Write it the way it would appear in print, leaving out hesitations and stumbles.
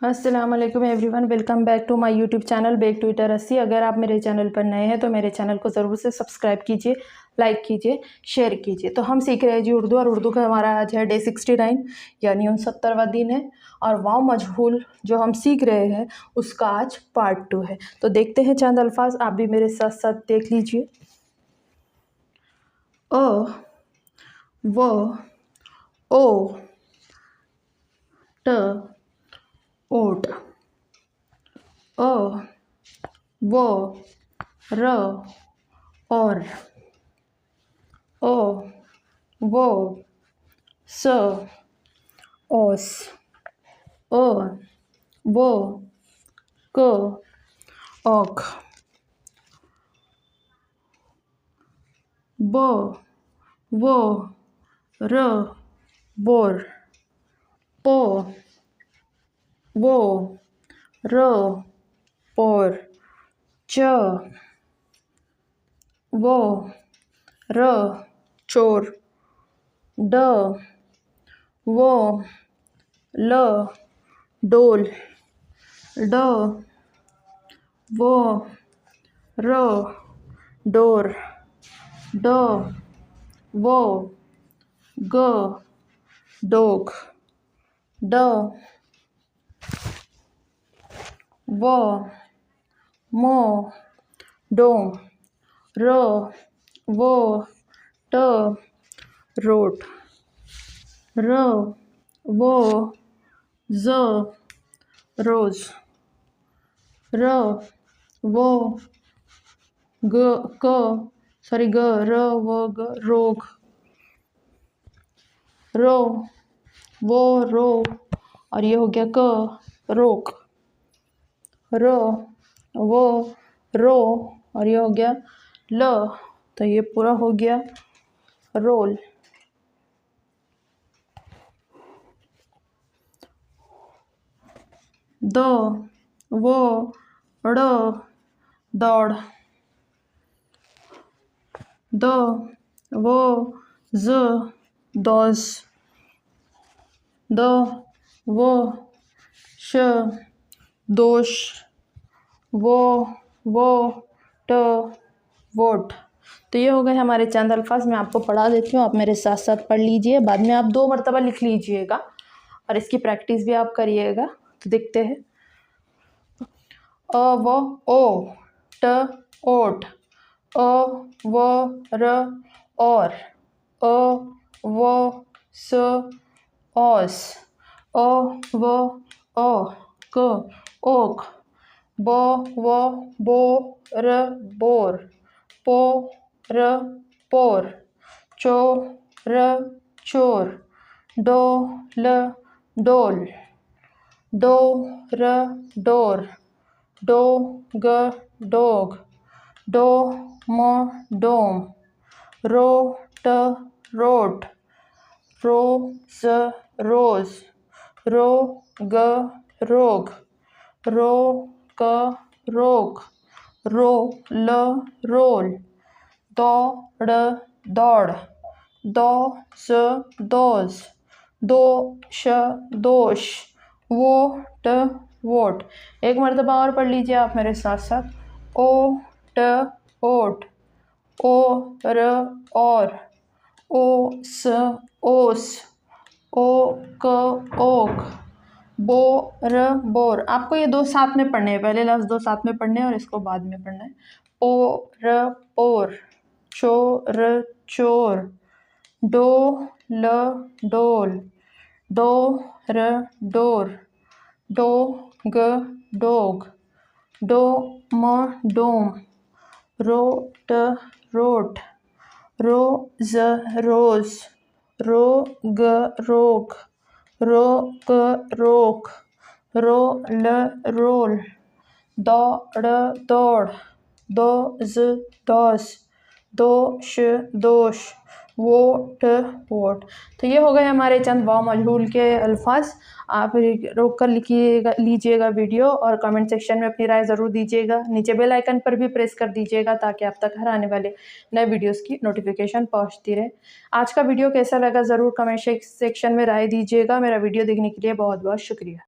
अस्सलाम वालेकुम everyone, welcome back to my YouTube channel back to Itarsi. अगर आप मेरे चैनल पर नए हैं तो मेरे चैनल को ज़रूर से सब्सक्राइब कीजिए, लाइक कीजिए, शेयर कीजिए। तो हम सीख रहे हैं जी उर्दू, और उर्दू का हमारा आज है डे 69 यानी 69वां दिन है। और वाव मजहूल जो हम सीख रहे हैं उसका आज पार्ट 2 है। तो देखते हैं चंद अल्फाज, आप भी मेरे साथ साथ देख लीजिए। अ, व, ओ, ट, ओट, अ, व, र, और, ओ, वो, स, ओस, अ, वो, क, औक, ब, वो, र, बोर, प, वो, र, पोर, च, वो, र, चोर, ड, वो, ल, डोल, ड, वो, र, डोर, ड, वो, ग, डोग, ड, वो, मो, डोम, र, वो, ट, रोट, र, वो, ज, रोज, र, वो, ग, क, सॉरी ग, र, वो, ग, रोग, रो, वो, रो, और ये हो गया क, रोक, र, वो, रो, और ये हो गया ल, तो ये पूरा हो गया रोल। द, वो, ड़, दौड़, द, वो, ज, दोज, द, वो, श, दोष, वो, ट, वोट। तो ये हो गए हमारे चंद अल्फाज। मैं आपको पढ़ा देती हूँ, आप मेरे साथ साथ पढ़ लीजिए, बाद में आप 2 मरतबा लिख लीजिएगा और इसकी प्रैक्टिस भी आप करिएगा। तो देखते हैं। अ, व, ओ, ट, ओट, अ, व, र, और, अ, व, स, औस, अ, व, अ, क, ओक, ब, व, बो, र, बोर, पो, र, पोर, चो, र, चोर, डो, ल, डोल, डो, र, डोर, डो, ग, डोग, डो, म, डोम, रो, ट, रोट, रो, ज, रोज, रो, ग, रोग, रो, क, रोक, रो, ल, रोल, दो, ड़, दौड़, दो, स, दोज, दो, श, दोष, वो, ट, वोट। एक मरतबा और पढ़ लीजिए आप मेरे साथ साथ। ओ, ट, ओट, ओ, र, और, ओ, स, ओस, ओ, क, ओक, बो, र, बोर। आपको ये 2 साथ में पढ़ने हैं, पहले लफ्ज़ 2 साथ में पढ़ने हैं और इसको बाद में पढ़ना है। पो, र, पोर, चो, र, चोर, डो, ल, डोल, डो, र, डोर, डो, ग, डोग, डो, म, डोम, रो, ट, रोट, रो, ज, रोज, रो, ग, रोक, रो, क, रोक, रो, ल, रोल, दो, ड़, दौड़, दो, ज, दोस, दो, श, दोष, वो, ट, वोट। तो ये हो गए हमारे चंद वाव मजहूल के अल्फाज। आप रोक कर लिखिएगा, लीजिएगा वीडियो, और कमेंट सेक्शन में अपनी राय ज़रूर दीजिएगा। नीचे बेल आइकन पर भी प्रेस कर दीजिएगा ताकि आप तक हर आने वाले नए वीडियोस की नोटिफिकेशन पहुंचती रहे। आज का वीडियो कैसा लगा ज़रूर कमेंट सेक्शन में राय दीजिएगा। मेरा वीडियो देखने के लिए बहुत बहुत शुक्रिया।